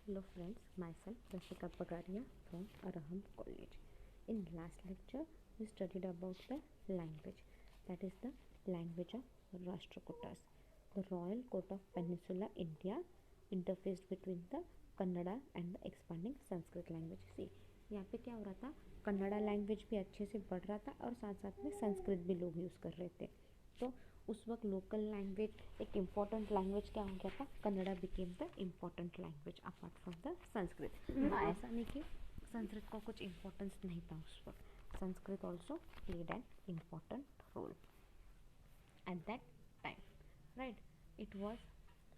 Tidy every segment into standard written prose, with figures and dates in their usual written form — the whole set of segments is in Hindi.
Hello friends, myself Rasika Pagaria from Araham College. In last lecture, we studied about the language, that is the language of Rashtrakutas, the royal court of Peninsular India interfaced between the Kannada and the expanding Sanskrit language. See, यहाँ पे क्या हो रहा था, कन्नड़ा लैंग्वेज भी अच्छे से बढ़ रहा था और साथ साथ में संस्कृत भी लोग यूज़ कर रहे थे. तो उस वक्त लोकल लैंग्वेज एक इम्पॉर्टेंट लैंग्वेज क्या हो गया था, Kannada became the important language apart from the Sanskrit. ऐसा नहीं कि संस्कृत को कुछ इम्पोर्टेंस नहीं था उस वक्त, Sanskrit also played an important role at that time, right. It was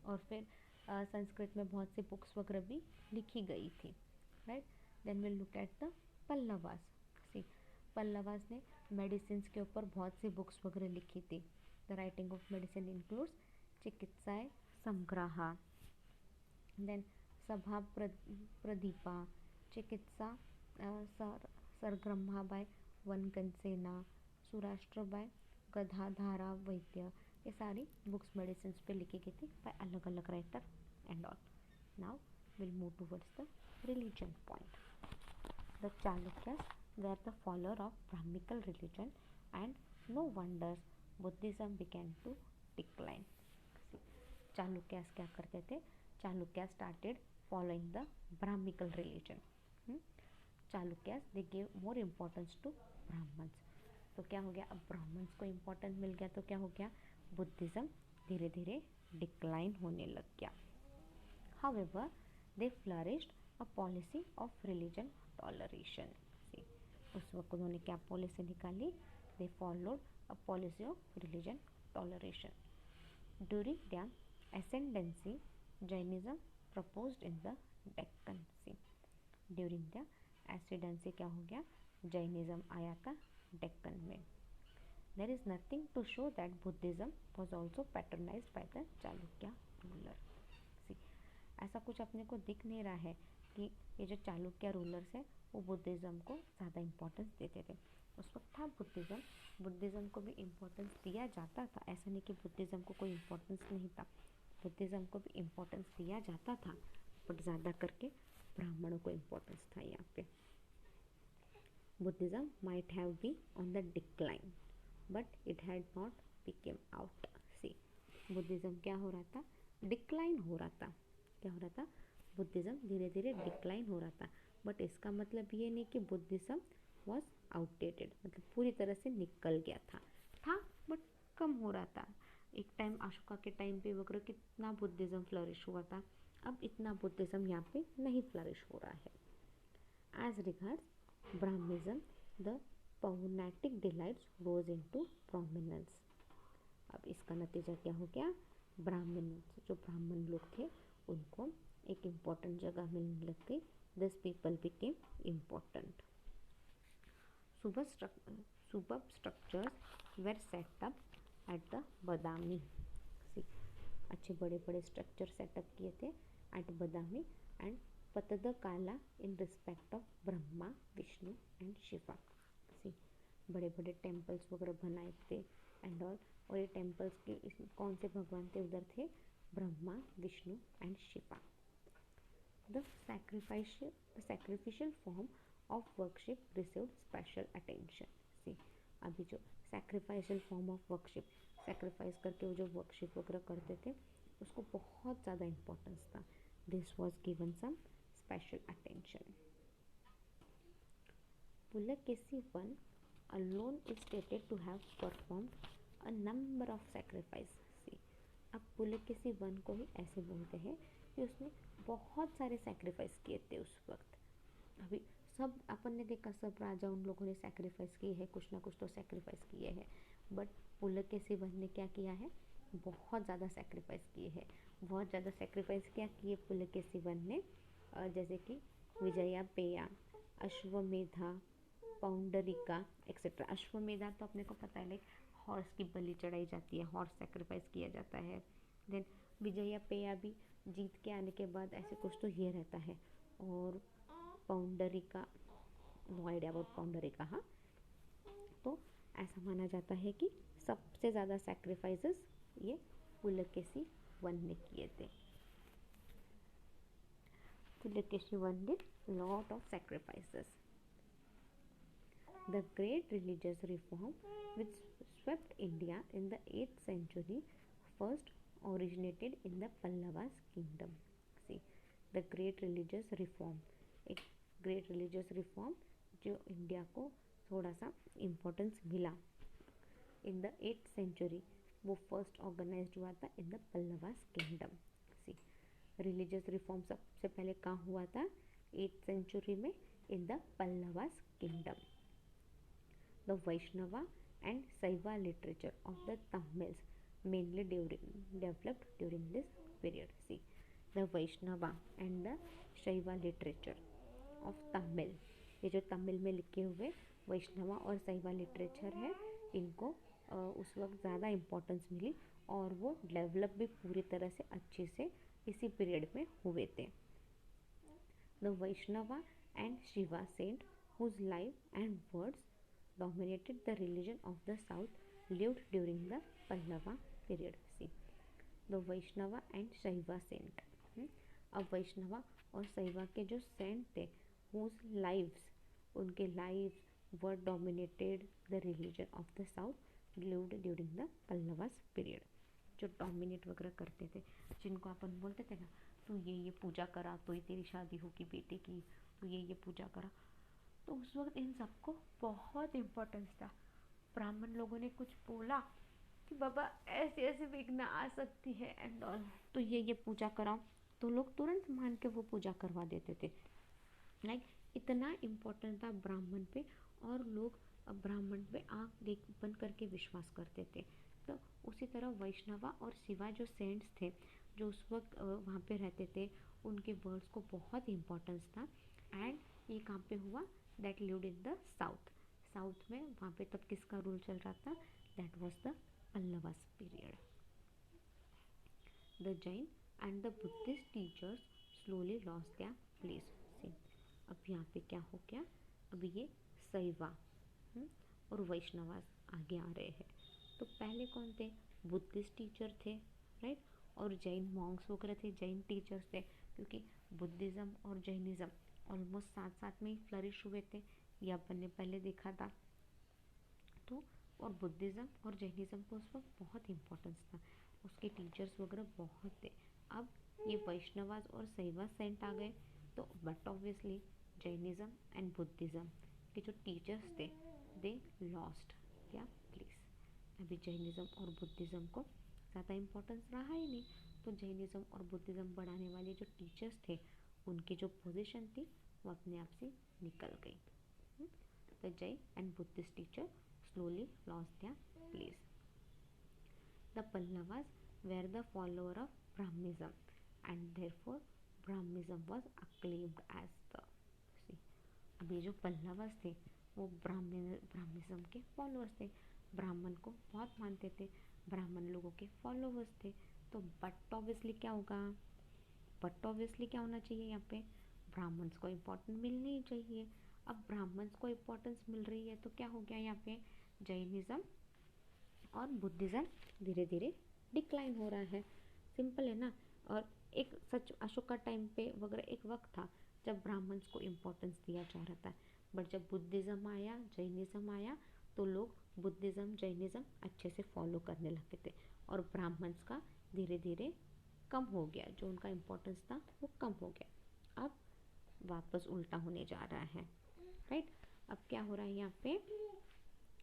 और फिर संस्कृत में बहुत सी बुक्स वगैरह भी लिखी गई थी, right. Then will look at the Pallavas. See, Pallavas ने मेडिसिन के ऊपर बहुत सी बुक्स वगैरह लिखी थी. The writing of medicine includes चिकित्साय संग्रहा, देन सभा प्रदीपा, चिकित्सा सरग्रम्हा बाय वनकनसेना, सुराष्ट्र बाय गदाधारा वैद्य. ये सारी बुक्स मेडिसिन पे लिखी गई थी बाय अलग अलग writer and all. Now will move towards the religion point. The Chalukyas were the follower of Brahmical religion and no wonders Buddhism began to decline. See, Chalukyas क्या करते थे? Chalukyas started following the Brahmical religion. Chalukyas they gave more importance to Brahmins. तो क्या हो गया, अब ब्राह्मण्स को इम्पोर्टेंस मिल गया तो क्या हो गया, बुद्धिज़्म धीरे धीरे डिक्लाइन होने लग गया. However, they flourished a policy of religion toleration. उस वक्त उन्होंने क्या पॉलिसी निकाली, they followed a policy of religion toleration. During the ascendancy Jainism proposed in the Deccan. See, during the ascendancy क्या हो गया, जैनिज्म आया था डेक्कन में. There is nothing to show that Buddhism was also patronised by the Chalukya ruler. See, ऐसा कुछ अपने को दिख नहीं रहा है कि ये जो चालुक्य रूलर्स हैं वो बुद्धिज़्म को ज़्यादा इम्पोर्टेंस देते थे. उस वक्त था बुद्धिज़्म को भी इम्पोर्टेंस दिया जाता था. ऐसा नहीं कि बुद्धिज़्म को कोई इम्पोर्टेंस नहीं था, बुद्धिज़्म को भी इम्पोर्टेंस दिया जाता था, बट ज़्यादा करके ब्राह्मणों को इम्पोर्टेंस था. यहाँ पे Buddhism might have be on the decline but it had not became out. See, Buddhism क्या हो रहा था, डिक्लाइन हो रहा था. क्या हो रहा था, बुद्धिज़्म धीरे धीरे डिक्लाइन हो रहा था. बट इसका मतलब ये नहीं कि बुद्धिज़्म वॉज आउटडेटेड, मतलब पूरी तरह से निकल गया था बट कम हो रहा था. एक टाइम अशोका के टाइम पे वगैरह कितना बुद्धिज़्म फ्लरिश हुआ था, अब इतना बुद्धिज़्म यहाँ पे नहीं फ्लरिश हो रहा है. As regards Brahmanism the Puranic delights rose into prominence. अब इसका नतीजा क्या हो गया, जो ब्राह्मण लोग थे उनको एक इम्पॉर्टेंट जगह मिलने लग गई. This people became important. Such structures were set up at the Badami. See, अच्छे बड़े बड़े स्ट्रक्चर सेटअप किए थे eight Badami and Pattadakal in respect of Brahma Vishnu and Shiva. See, बड़े बड़े टेम्पल्स वगैरह बनाए थे एंड ऑल. और ये टेम्पल्स के कौन से भगवान थे उधर थे, Brahma Vishnu and Shiva. The sacrificial form of worship received special attention. See, अभी जो sacrificial form of worship, sacrifice करके वो जो worship वगैरह करते थे उसको बहुत ज़्यादा importance था. This was given some special attention. Pulakesi I alone is stated to have performed a number of sacrifice. See, अब पुलकेशी I को ही ऐसे बोलते हैं कि उसने बहुत सारे सैक्रिफाइस किए थे उस वक्त. अभी सब अपन ने देखा, सब राजा उन लोगों ने सैक्रिफाइस किए हैं, कुछ ना कुछ तो सैक्रिफाइस किए हैं. बट पुलकेशी I ने क्या किया है, बहुत ज़्यादा सैक्रिफाइस किए हैं. बहुत ज़्यादा सैक्रिफाइस क्या किए पुलकेशी I ने, जैसे कि विजया पेया, अश्वमेधा, पौंडरिका एक्सेट्रा. अश्वमेधा तो अपने को पता है, लाइक हॉर्स की बलि चढ़ाई जाती है, हॉर्स सैक्रिफाइस किया जाता है. देन विजया पेया भी जीत के आने के बाद ऐसे कुछ तो ये रहता है. और पौंडरिका, नो आइडिया अबाउट पौंडरिका. हाँ, तो ऐसा माना जाता है कि सबसे ज़्यादा सैक्रिफाइसेस ये पुलकेशी I ने किए थे. Pulakeshiv won did lot of sacrifices. The great religious reform which swept India in the 8th century first originated in the Pallavas kingdom. See, the great religious reform, एक great religious reform जो इंडिया को थोड़ा सा इम्पोर्टेंस मिला इन द 8th century, वो फर्स्ट ऑर्गेनाइज्ड हुआ था in the Pallavas kingdom. See, religious reform सबसे पहले कहाँ हुआ था? 8th century में in the Pallavas kingdom. The Vaishnava and Saiva literature of the Tamils mainly developed during this period. See, the Vaishnava and the Shaiva literature of Tamil, ये जो तमिल में लिखे हुए वैष्णवा और शैवा लिटरेचर है, इनको उस वक्त ज़्यादा इम्पोर्टेंस मिली और वो डेवलप भी पूरी तरह से अच्छे से इसी पीरियड में हुए थे. The Vaishnava and Shiva saint whose life and words dominated the religion of the south lived during the Pallava period. See, the Vaishnava and Shaiva saint. अब वैष्णवा और शैवा के जो सेंट थे whose lives, उनके lives were dominated the religion of the south lived during the Pallavas period. जो डोमिनेट वगैरह करते थे, जिनको अपन बोलते थे ना, तू ये पूजा करा तो ही तेरी शादी होगी बेटे की, तू ये पूजा करा, तो उस वक्त इन सबको बहुत इम्पोर्टेंस था. ब्राह्मण लोगों ने कुछ बोला कि बाबा ऐसे ऐसे विघ्न आ सकती है एंड ऑल, तो ये पूजा कराओ, तो लोग तुरंत मान के वो पूजा करवा देते थे. लाइक इतना इम्पोर्टेंट था ब्राह्मण पे, और लोग ब्राह्मण पे आँख देख बंद करके विश्वास करते थे. तो उसी तरह वैष्णवा और शिवा जो सेंट्स थे जो उस वक्त वहाँ पे रहते थे, उनके वर्ड्स को बहुत इम्पोर्टेंस था. एंड ये कहाँ पे हुआ? That lived in the south. South में वहाँ पे तब किसका रूल चल रहा था? That was the Pallavas period. The Jain and the Buddhist teachers slowly lost their place. से अब यहाँ पे क्या हो गया? अभी ये शैवा और वैष्णवास आगे आ रहे हैं. तो पहले कौन थे? बुद्धिस्ट टीचर थे, राइट, और जैन मॉन्क्स वगैरह थे, जैन टीचर्स थे, क्योंकि बुद्धिज़्म और जैनिज़्म ऑलमोस्ट साथ साथ में ही फ्लरिश हुए थे, ये अपन ने पहले देखा था. तो और बुद्धिज़्म और जैनिज़्म को उस वक्त बहुत इम्पोर्टेंस था, उसके टीचर्स वगैरह बहुत थे. अब ये वैष्णवास और शैवा सेंट आ गए, तो but obviously Jainism and Buddhism के जो टीचर्स थे दे लॉस्ट क्या प्लेस. अभी जैनिज़्म और बुद्धिज़्म को ज़्यादा इम्पोर्टेंस रहा ही नहीं, तो जैनिज़्म और बुद्धिज़्म बढ़ाने वाले जो टीचर्स थे उनकी जो पोजीशन थी वो अपने आप से निकल गई. The Jain and Buddhist teacher slowly lost their place. The Pallavas were the follower of Brahmanism and therefore Brahmanism was acclaimed as the. अभी जो पल्लवास थे वो ब्राह्मणिज्म के फॉलोअर्स थे, ब्राह्मण को बहुत मानते थे, ब्राह्मण लोगों के फॉलोअर्स थे. तो बट ऑब्वियसली क्या होगा? बट ऑब्वियसली क्या होना चाहिए? यहाँ पे ब्राह्मण्स को इम्पोर्टेंस मिलनी ही चाहिए. अब ब्राह्मण्स को इम्पोर्टेंस मिल रही है तो क्या हो गया यहाँ पे? जैनिज़्म और बुद्धिज़्म धीरे धीरे डिक्लाइन हो रहा है. सिंपल है ना. और एक सच अशोक का टाइम पे वगैरह एक वक्त था जब ब्राह्मण्स को इम्पोर्टेंस दिया जा रहा था, बट जब बुद्धिज़्म आया, जैनिज़्म आया, तो लोग बुद्धिज़्म जैनिज़्म अच्छे से फॉलो करने लगे थे, और ब्राह्मण्स का धीरे धीरे कम हो गया, जो उनका इम्पोर्टेंस था वो कम हो गया. अब वापस उल्टा होने जा रहा है, राइट. अब क्या हो रहा है यहाँ पे?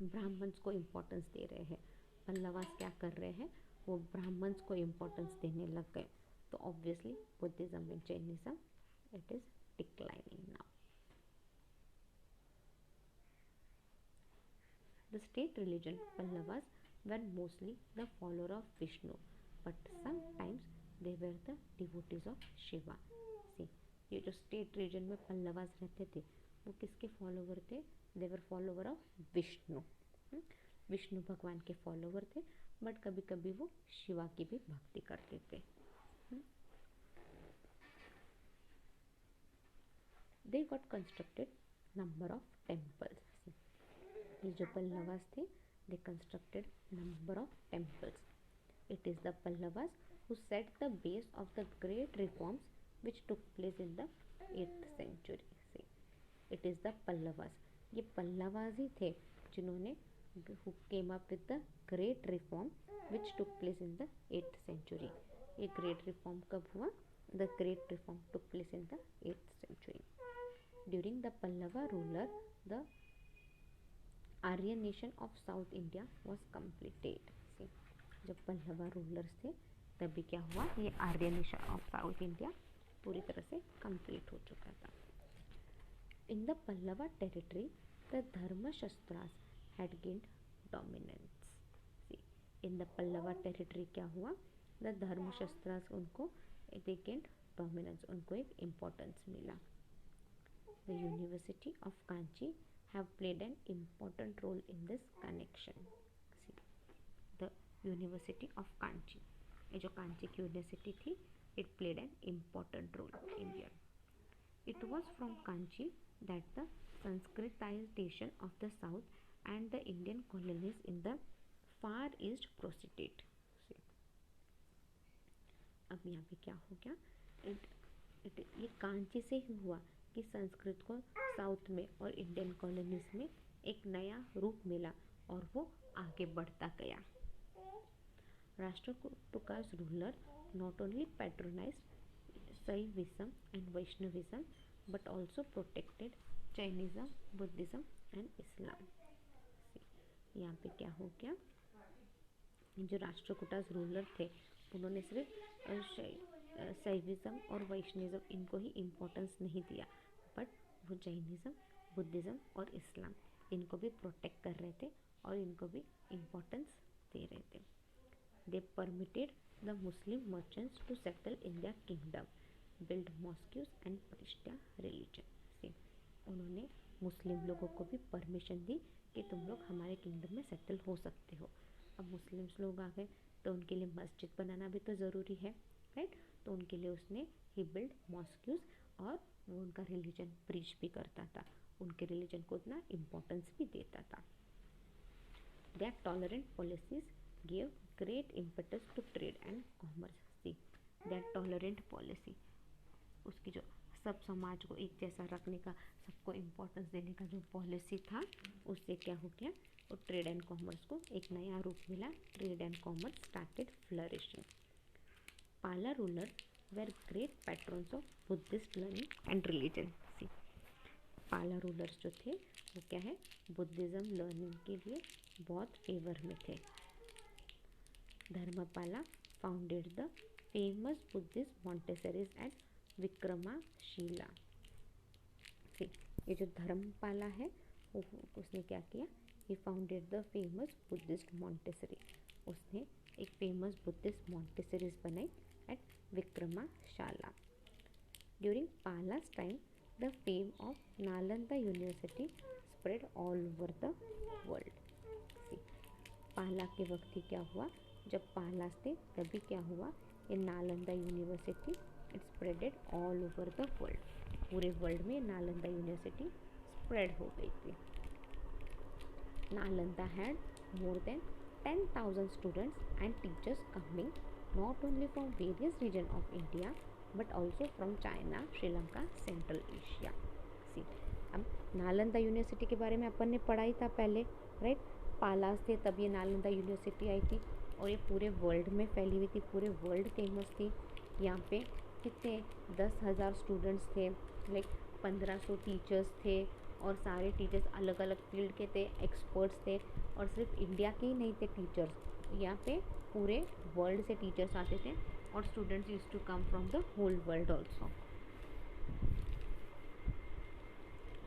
ब्राह्मण्स को इम्पोर्टेंस दे रहे हैं. पल्लवास क्या कर रहे हैं? वो ब्राह्मण्स को इम्पोर्टेंस देने लग गए. तो obviously Buddhism and Jainism it is declining now. The state religion Pallavas were mostly the follower of Vishnu, but sometimes they were the devotees of Shiva. See, ये जो स्टेट रीजन में पल्लवास रहते थे वो किसके फॉलोवर थे? दे वर फॉलोवर ऑफ विष्णु. विष्णु भगवान के फॉलोवर थे, बट कभी कभी वो शिवा की भी भक्ति करते थे. They got constructed number of temples. ये जो पल्लवास थे they constructed number of temples. It is the Pallavas who set the base of the great reforms which took place in the 8th century से। इट इज़ द पल्लवास, ये पल्लवास ही थे जिन्होंने who came up with the great reform which took place in the 8th century। ये great reform कब हुआ? The great reform took place in the 8th century। During the Pallava ruler, the Aryanation of South India was completed। See, जब पल्लवा रूलर्स थे तभी क्या हुआ? ये आर्यनेशन ऑफ साउथ इंडिया पूरी तरह से कंप्लीट हो चुका था। In the Pallava territory the Dharmashastras had gained dominance। See, in the Pallava territory क्या हुआ? द धर्मशस्त्रास उनको they gained dominance, उनको एक इम्पोर्टेंस मिला। The University of Kanchi have played an important role in this connection। See, the University of Kanchi, ये जो कांची की यूनिवर्सिटी थी, it played an important role in here। It was from Kanchi that the Sanskritization of the South and the Indian colonies in the Far East proceeded। अब यहाँ पे क्या हो गया? ये कांची से ही हुआ कि संस्कृत को साउथ में और इंडियन कॉलोनीज में एक नया रूप मिला और वो आगे बढ़ता गया। Rashtrakutas ruler not only patronized Shaivism and Vaishnavism but also protected Jainism, Buddhism and Islam। यहाँ पे क्या हो गया? जो राष्ट्रकूटास रूलर थे उन्होंने सिर्फ शैविज्म और वैष्णविज्म इनको ही इम्पोर्टेंस नहीं दिया, बट वो जैनिज़्म, बुद्धिज़्म और इस्लाम इनको भी प्रोटेक्ट कर रहे थे और इनको भी इम्पोर्टेंस दे रहे थे। They permitted the Muslim merchants to settle in their kingdom, build mosques and प्रतिष्ठा रिलीजन। से उन्होंने मुस्लिम लोगों को भी परमिशन दी कि तुम लोग हमारे किंगडम में सेटल हो सकते हो। अब मुस्लिम्स लोग आ गए तो उनके लिए मस्जिद बनाना भी तो ज़रूरी है, राइट? तो उनके लिए उसने ही बिल्ड मॉस्क्यूज और वो उनका रिलीजन प्रीच भी करता था, उनके रिलीजन को उतना इम्पोर्टेंस भी देता था। Their tolerant policies give great impetus to trade and commerce. See, their tolerant policy, उसकी जो सब समाज को एक जैसा रखने का, सबको इम्पोर्टेंस देने का जो पॉलिसी था, उससे क्या हो गया? और ट्रेड एंड कॉमर्स को एक नया रूप मिला। Trade and commerce started flourishing. Pala ruler were great patrons of Buddhist learning and religion. See, Pala rulers जो थे वो क्या है? बुद्धिज़्म लर्निंग के लिए बहुत फेवर में थे। Dharmapala founded the famous Buddhist monasteries at Vikramashila. ये जो धर्मपाला है उसने क्या किया? He founded the famous Buddhist monastery, उसने एक फेमस बुद्धिस्ट मॉन्टेसरीज बनाई at Vikramashila. During Palas time the fame of Nalanda university spread all over the world. Pala के वक्त ही क्या हुआ? जब पालास थे तभी क्या हुआ? ये Nalanda university it spreaded all over the world, पूरे वर्ल्ड में नालंदा यूनिवर्सिटी स्प्रेड हो गई थी। Nalanda had more than 10,000 students and teachers coming not only from various region of India but also from China, Sri Lanka, central Asia. See, अब नालंदा यूनिवर्सिटी के बारे में अपन ने पढ़ा ही था पहले, राइट? पालास थे तब ये नालंदा यूनिवर्सिटी आई थी और ये पूरे वर्ल्ड में फैली हुई थी, पूरे वर्ल्ड फेमस थी। यहाँ पे कितने 10,000 स्टूडेंट्स थे, लाइक 1500 टीचर्स थे और सारे टीचर्स अलग अलग फील्ड के थे, एक्सपर्ट्स थे और सिर्फ इंडिया के ही नहीं थे टीचर्स, यहाँ पे पूरे वर्ल्ड से टीचर्स आते थे और students used to come from the whole world also.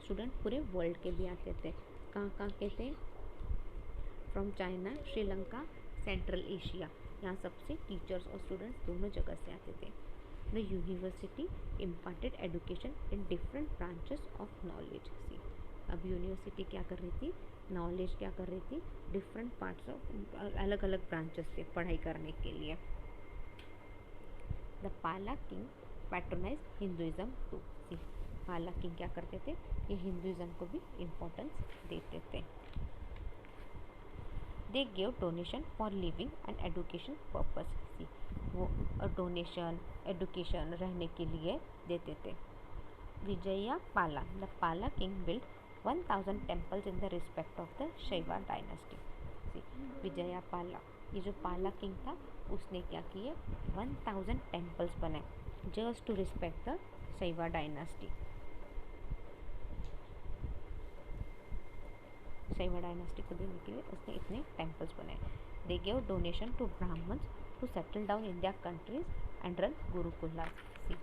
Student पूरे वर्ल्ड के भी आते थे। कहाँ के थे? From China, Sri Lanka, central Asia, यहाँ सबसे टीचर्स और स्टूडेंट्स दोनों जगह से आते थे। The university imparted education in different branches of knowledge. See, अब यूनिवर्सिटी क्या कर रही थी? नॉलेज क्या कर रही थी? डिफरेंट पार्ट्स ऑफ अलग अलग ब्रांचेस से पढ़ाई करने के लिए। द पाला किंग पैट्रोनाइज हिंदुइज्म टू। सी, पाला किंग क्या करते थे? ये हिंदुइज्म को भी इम्पोर्टेंस देते थे। They give donation for living and education purpose. See, वो डोनेशन, एडुकेशन, रहने के लिए देते थे। Vijayapala, the Pala king built 1000 temples in the respect of the Shaiva dynasty. See, Vijayapala, ये जो पाला किंग था उसने क्या किए 1000 टेम्पल्स बनाए just to respect the Shaiva dynasty. Shaiva dynasty को देने के लिए उसने इतने टेम्पल्स बनाए. They gave donation to Brahmans to settle down in their countries and run gurukulas. See,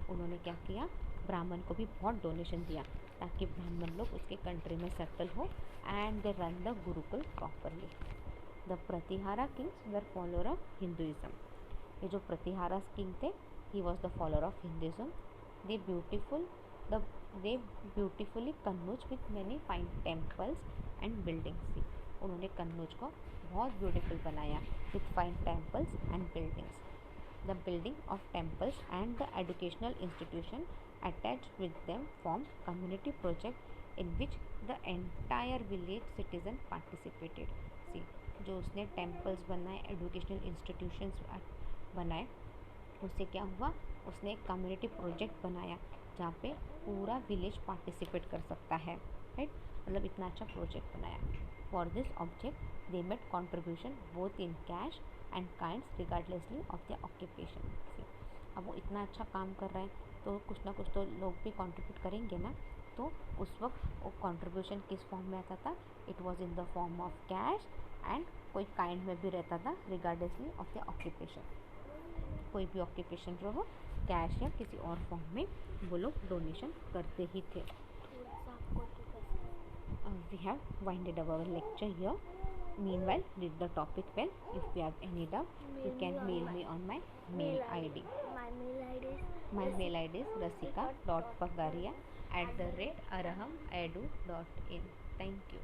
उन्होंने क्या किया, ब्राह्मण को भी बहुत डोनेशन दिया ताकि ब्राह्मण लोग उसके कंट्री में सेटल हो and they run the Gurukul properly. The Pratihara Kings were follower of Hinduism. ये जो प्रतिहारा किंग थे he was the follower of Hinduism. They beautifully Kannauj with many fine temples and buildings. उन्होंने कन्नौज को बहुत ब्यूटीफुल बनाया with fine temples and buildings. The building of temples and the educational institution attached with them formed community project in which the entire village citizen participated. See, जो उसने टेम्पल्स बनाए, एजुकेशनल इंस्टीट्यूशंस बनाए, उससे क्या हुआ, उसने एक कम्युनिटी प्रोजेक्ट बनाया जहाँ पे पूरा विलेज पार्टिसिपेट कर सकता है. राइट, मतलब इतना अच्छा प्रोजेक्ट बनाया. For this object they made contribution both in cash and kinds regardlessly of the occupation. अब वो इतना अच्छा काम कर रहा है तो कुछ ना कुछ तो लोग भी कंट्रीब्यूट करेंगे ना. तो उस वक्त वो कंट्रीब्यूशन किस फॉर्म में आता था, it was in the form of cash and कोई काइंड में भी रहता था रिगार्डलेसली ऑफ द ऑक्यूपेशन. कोई भी ऑक्यूपेशन जो हो कैश या किसी और फॉर्म में वो लोग डोनेशन करते ही थे. We have winded our lecture here. Meanwhile, read the topic well. If you have any doubt, you can mail me on my mail ID. My mail ID is rasika.pagaria@arahamedu.in. Thank you.